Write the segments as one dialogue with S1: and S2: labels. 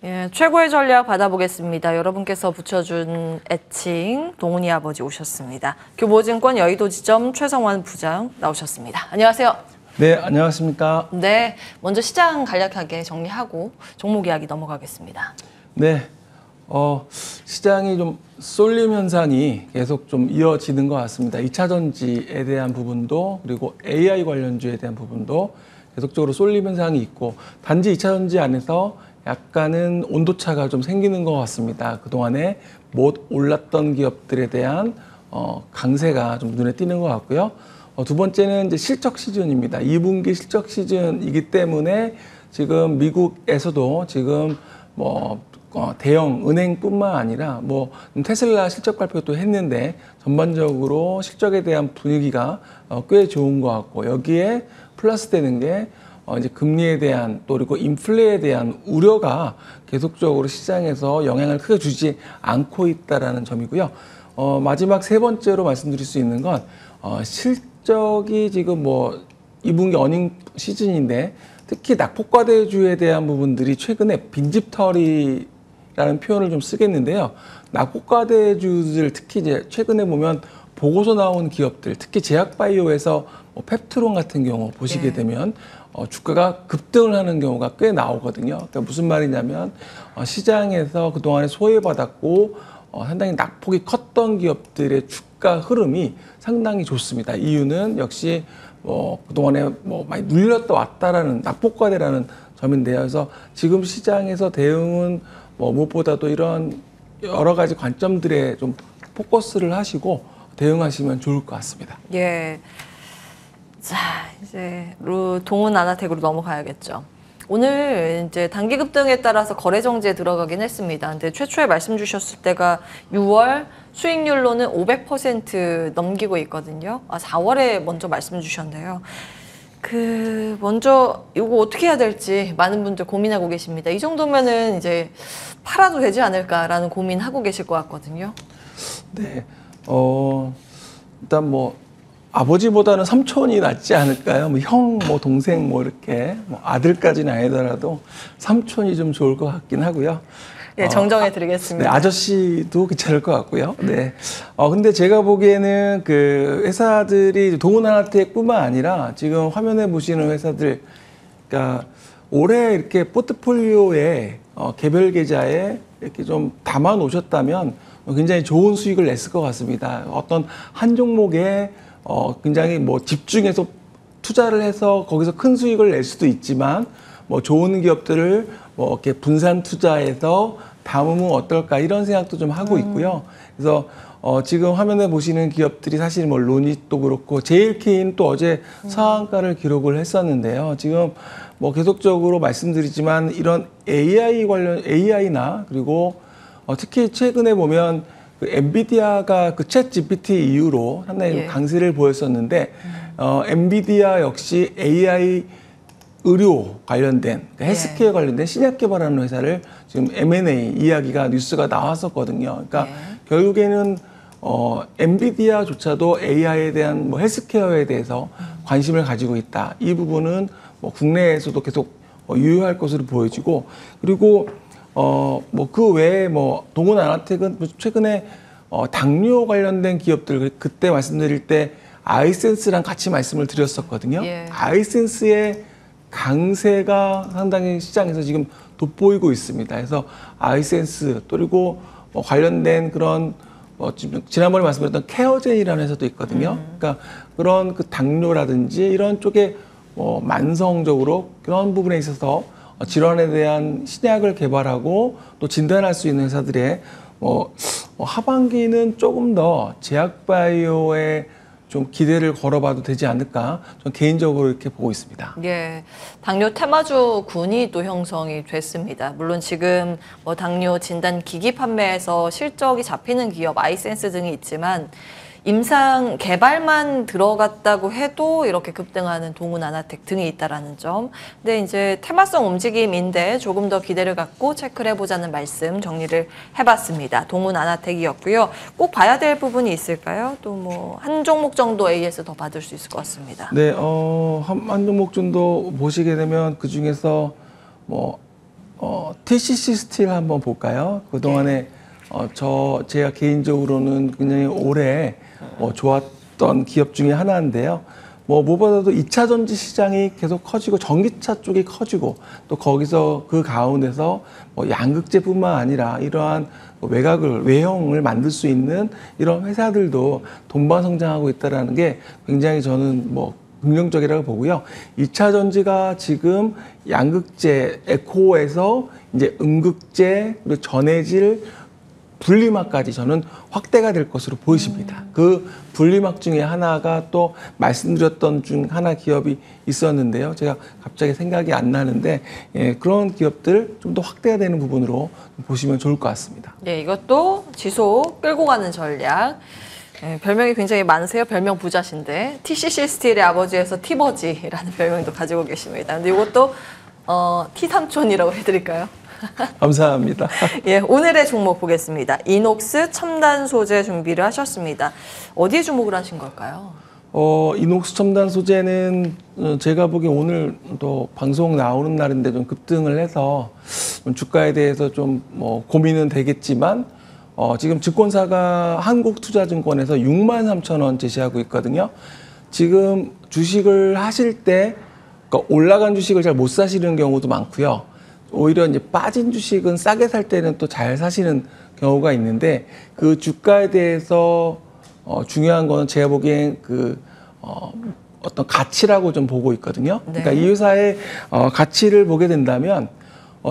S1: 예, 최고의 전략 받아보겠습니다. 여러분께서 붙여준 애칭 동훈이 아버지 오셨습니다. 교보증권 여의도지점 최성원 부장 나오셨습니다. 안녕하세요.
S2: 네, 안녕하십니까.
S1: 네, 먼저 시장 간략하게 정리하고 종목 이야기 넘어가겠습니다.
S2: 네, 시장이 좀 쏠림 현상이 계속 좀 이어지는 것 같습니다. 2차 전지에 대한 부분도 그리고 AI 관련주에 대한 부분도 계속적으로 쏠림 현상이 있고 단지 2차 전지 안에서 약간은 온도차가 좀 생기는 것 같습니다. 그동안에 못 올랐던 기업들에 대한 강세가 좀 눈에 띄는 것 같고요. 두 번째는 이제 실적 시즌입니다. 2분기 실적 시즌이기 때문에 지금 미국에서도 지금 대형 은행뿐만 아니라 테슬라 실적 발표도 했는데 전반적으로 실적에 대한 분위기가 꽤 좋은 것 같고 여기에 플러스 되는 게 이제 금리에 대한 또 그리고 인플레에 대한 우려가 계속적으로 시장에서 영향을 크게 주지 않고 있다라는 점이고요. 마지막 세 번째로 말씀드릴 수 있는 건 실적이 지금 2분기 어닝 시즌인데 특히 낙폭과대주에 대한 부분들이 최근에 빈집털이라는 표현을 좀 쓰겠는데요. 낙폭과대주들 특히 이제 최근에 보면 보고서 나온 기업들, 특히 제약바이오에서 펩트론 같은 경우 보시게 되면 주가가 급등을 하는 경우가 꽤 나오거든요. 그러니까 무슨 말이냐면 시장에서 그동안에 소외받았고 상당히 낙폭이 컸던 기업들의 주가 흐름이 상당히 좋습니다. 이유는 역시 그동안에 많이 눌렸다 왔다라는 낙폭과대라는 점인데요. 그래서 지금 시장에서 대응은 무엇보다도 이런 여러 가지 관점들에 좀 포커스를 하시고 대응하시면 좋을 것 같습니다.
S1: 예. 자, 이제 동훈 아나텍으로 넘어가야겠죠. 오늘 이제 단기 급등에 따라서 거래 정지에 들어가긴 했습니다. 근데 최초에 말씀 주셨을 때가 6월 수익률로는 500% 넘기고 있거든요. 4월에 먼저 말씀 주셨는데요. 먼저 이거 어떻게 해야 될지 많은 분들 고민하고 계십니다. 이 정도면은 이제 팔아도 되지 않을까라는 고민하고 계실 것 같거든요.
S2: 네. 일단 아버지보다는 삼촌이 낫지 않을까요? 형, 동생, 이렇게, 아들까지는 아니더라도 삼촌이 좀 좋을 것 같긴 하고요.
S1: 네, 정정해 드리겠습니다.
S2: 네, 아저씨도 괜찮을 것 같고요. 네. 근데 제가 보기에는 그 회사들이 동훈아나텍뿐만 아니라 지금 화면에 보시는 회사들, 그러니까 올해 이렇게 포트폴리오에 개별 계좌에 이렇게 좀 담아 놓으셨다면 굉장히 좋은 수익을 냈을 것 같습니다. 어떤 한 종목에 굉장히 집중해서 투자를 해서 거기서 큰 수익을 낼 수도 있지만 좋은 기업들을 이렇게 분산 투자해서 담으면 어떨까 이런 생각도 좀 하고 있고요. 그래서 지금 화면에 보시는 기업들이 사실 로닛도 그렇고 제일케이는 또 어제 상한가를 기록을 했었는데요. 지금 계속적으로 말씀드리지만 이런 AI 관련 AI나 그리고 특히 최근에 보면 그 엔비디아가 그 챗 GPT 이후로 상당히 강세를 보였었는데 엔비디아 역시 AI 의료 관련된 그러니까 헬스케어 관련된 신약 개발하는 회사를 지금 M&A 이야기가 뉴스가 나왔었거든요. 그러니까 결국에는 엔비디아조차도 AI에 대한 헬스케어에 대해서 관심을 가지고 있다. 이 부분은 국내에서도 계속 유효할 것으로 보여지고 그리고 그 외에 동훈아나텍은 최근에 당뇨 관련된 기업들 그때 말씀드릴 때 아이센스랑 같이 말씀을 드렸었거든요. 아이센스의 강세가 상당히 시장에서 지금 돋보이고 있습니다. 그래서 아이센스 또 그리고 관련된 그런 지난번에 말씀드렸던 케어젠이라는 회사도 있거든요. 그러니까 그런 그 당뇨라든지 이런 쪽에 만성적으로 그런 부분에 있어서 질환에 대한 신약을 개발하고 또 진단할 수 있는 회사들의 하반기는 조금 더 제약바이오에 좀 기대를 걸어봐도 되지 않을까 저는 개인적으로 이렇게 보고 있습니다.
S1: 예, 당뇨 테마주군이 또 형성이 됐습니다. 물론 지금 당뇨 진단 기기 판매에서 실적이 잡히는 기업 아이센스 등이 있지만 임상 개발만 들어갔다고 해도 이렇게 급등하는 동훈아나텍 등이 있다라는 점. 근데 이제 테마성 움직임인데 조금 더 기대를 갖고 체크를 해보자는 말씀 정리를 해봤습니다. 동훈아나텍이었고요. 꼭 봐야 될 부분이 있을까요? 또 한 종목 정도 AS 더 받을 수 있을 것 같습니다.
S2: 네, 한 종목 정도 보시게 되면 그 중에서 TCC 스틸 한번 볼까요? 그동안에 제가 개인적으로는 굉장히 오래 좋았던 기업 중에 하나인데요. 무엇보다도 2차 전지 시장이 계속 커지고 전기차 쪽이 커지고 또 거기서 그 가운데서 양극재뿐만 아니라 이러한 외형을 만들 수 있는 이런 회사들도 동반 성장하고 있다는 게 굉장히 저는 긍정적이라고 보고요. 2차 전지가 지금 양극재, 에코에서 이제 음극재, 그리고 전해질, 분리막까지 저는 확대가 될 것으로 보이십니다. 그 분리막 중에 하나가 또 말씀드렸던 중 하나 기업이 있었는데요. 제가 갑자기 생각이 안 나는데 그런 기업들 좀 더 확대가 되는 부분으로 보시면 좋을 것 같습니다.
S1: 네, 이것도 지수 끌고 가는 전략. 별명이 굉장히 많으세요. 별명 부자신데 TCC 스틸의 아버지에서 티버지라는 별명도 가지고 계십니다. 근데 이것도 T삼촌이라고 해드릴까요?
S2: 감사합니다.
S1: 예, 오늘의 종목 보겠습니다. 이녹스 첨단 소재 준비를 하셨습니다. 어디에 주목을 하신 걸까요?
S2: 이녹스 첨단 소재는 제가 보기엔 오늘 또 방송 나오는 날인데 좀 급등을 해서 주가에 대해서 좀 고민은 되겠지만 지금 증권사가 한국투자증권에서 63,000원 제시하고 있거든요. 지금 주식을 하실 때 그러니까 올라간 주식을 잘 못 사시는 경우도 많고요. 오히려 이제 빠진 주식은 싸게 살 때는 또 잘 사시는 경우가 있는데 그 주가에 대해서 중요한 거는 제가 보기엔 어떤 가치라고 좀 보고 있거든요.
S1: 네.
S2: 그러니까 이 회사의 가치를 보게 된다면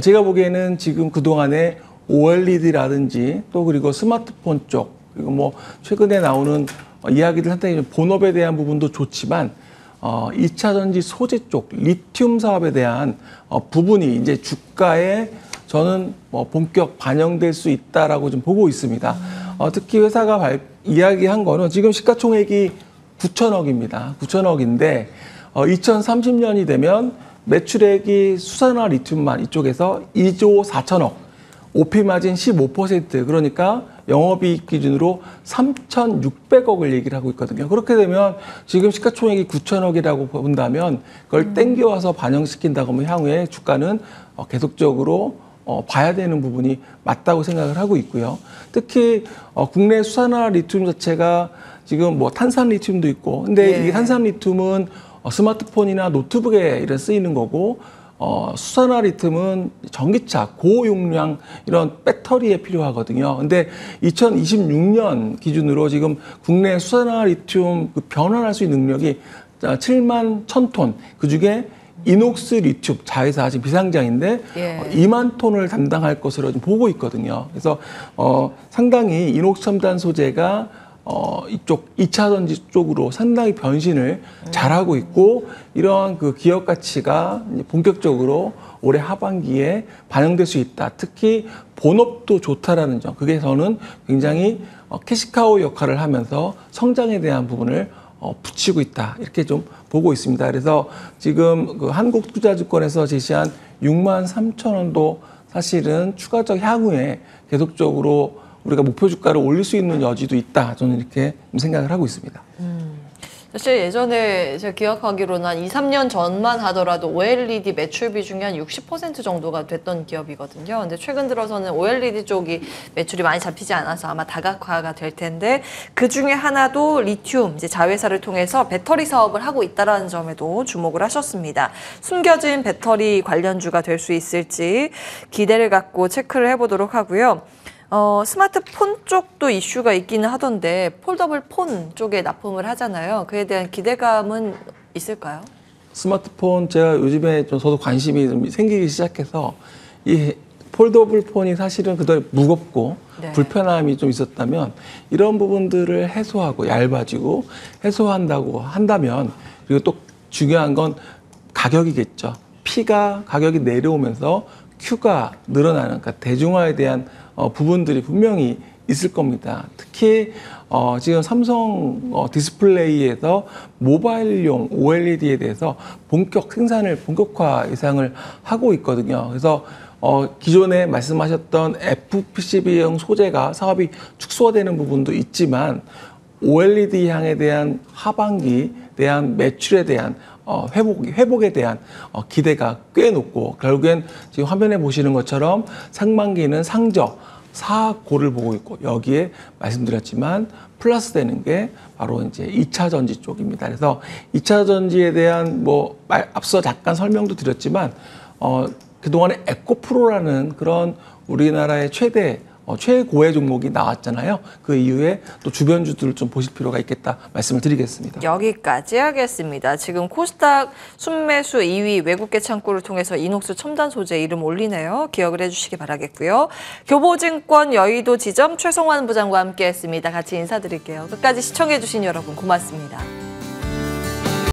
S2: 제가 보기에는 지금 그동안에 OLED라든지 또 그리고 스마트폰 쪽 그리고 최근에 나오는 이야기들 상당히 본업에 대한 부분도 좋지만 2차 전지 소재 쪽 리튬 사업에 대한 부분이 이제 주가에 저는 본격 반영될 수 있다라고 좀 보고 있습니다. 특히 회사가 이야기한 거는 지금 시가총액이 9천억입니다. 9천억인데 2030년이 되면 매출액이 수산화 리튬만 이쪽에서 2조 4천억, OP 마진 15% 그러니까 영업이익 기준으로 3,600억을 얘기를 하고 있거든요. 그렇게 되면 지금 시가총액이 9천억이라고 본다면 그걸 땡겨와서 반영시킨다고 하면 향후에 주가는 계속적으로 봐야 되는 부분이 맞다고 생각을 하고 있고요. 특히 국내 수산화 리튬 자체가 지금 탄산 리튬도 있고 근데 이 탄산 리튬은 스마트폰이나 노트북에 쓰이는 거고 수산화 리튬은 전기차, 고용량 이런 배터리에 필요하거든요. 근데 2026년 기준으로 지금 국내 수산화 리튬 변환할 수 있는 능력이 7만 1,000톤, 그 중에 이녹스 리튬 자회사 지금 비상장인데 2만 톤을 담당할 것으로 좀 보고 있거든요. 그래서 상당히 이녹스 첨단 소재가 이쪽 2차 전지 쪽으로 상당히 변신을 잘하고 있고 이런 그 기업 가치가 이제 본격적으로 올해 하반기에 반영될 수 있다. 특히 본업도 좋다라는 점. 그게 저는 굉장히 캐시카우 역할을 하면서 성장에 대한 부분을 붙이고 있다. 이렇게 좀 보고 있습니다. 그래서 지금 그 한국투자증권에서 제시한 63,000원도 사실은 추가적 향후에 계속적으로 우리가 목표 주가를 올릴 수 있는 여지도 있다. 저는 이렇게 생각을 하고 있습니다.
S1: 사실 예전에 제가 기억하기로는 한 2, 3년 전만 하더라도 OLED 매출 비중이 한 60% 정도가 됐던 기업이거든요. 근데 최근 들어서는 OLED 쪽이 매출이 많이 잡히지 않아서 아마 다각화가 될 텐데 그 중에 하나도 리튬 이제 자회사를 통해서 배터리 사업을 하고 있다는 점에도 주목을 하셨습니다. 숨겨진 배터리 관련주가 될 수 있을지 기대를 갖고 체크를 해보도록 하고요. 스마트폰 쪽도 이슈가 있기는 하던데 폴더블 폰 쪽에 납품을 하잖아요. 그에 대한 기대감은 있을까요?
S2: 스마트폰 제가 요즘에 좀 저도 관심이 좀 생기기 시작해서 이 폴더블 폰이 사실은 그다음에 무겁고 불편함이 좀 있었다면 이런 부분들을 해소하고 얇아지고 해소한다고 한다면 그리고 또 중요한 건 가격이겠죠. P가 가격이 내려오면서 Q가 늘어나는 그러니까 대중화에 대한 부분들이 분명히 있을 겁니다. 특히 지금 삼성 디스플레이에서 모바일용 OLED에 대해서 본격 생산을 본격화 예상을 하고 있거든요. 그래서 기존에 말씀하셨던 FPCB용 소재가 사업이 축소되는 부분도 있지만 OLED 향에 대한 하반기 대한 매출에 대한 회복에 대한 기대가 꽤 높고 결국엔 지금 화면에 보시는 것처럼 상반기는 상저 4고를 보고 있고 여기에 말씀드렸지만 플러스 되는 게 바로 이제 2차 전지 쪽입니다. 그래서 2차 전지에 대한 앞서 잠깐 설명도 드렸지만 그동안에 에코프로라는 그런 우리나라의 최고의 종목이 나왔잖아요. 그 이후에 또 주변주들을 좀 보실 필요가 있겠다 말씀을 드리겠습니다.
S1: 여기까지 하겠습니다. 지금 코스닥 순매수 2위 외국계 창구를 통해서 이녹스 첨단 소재 이름 올리네요. 기억을 해주시기 바라겠고요. 교보증권 여의도 지점 최성환 부장과 함께했습니다. 같이 인사드릴게요. 끝까지 시청해주신 여러분 고맙습니다.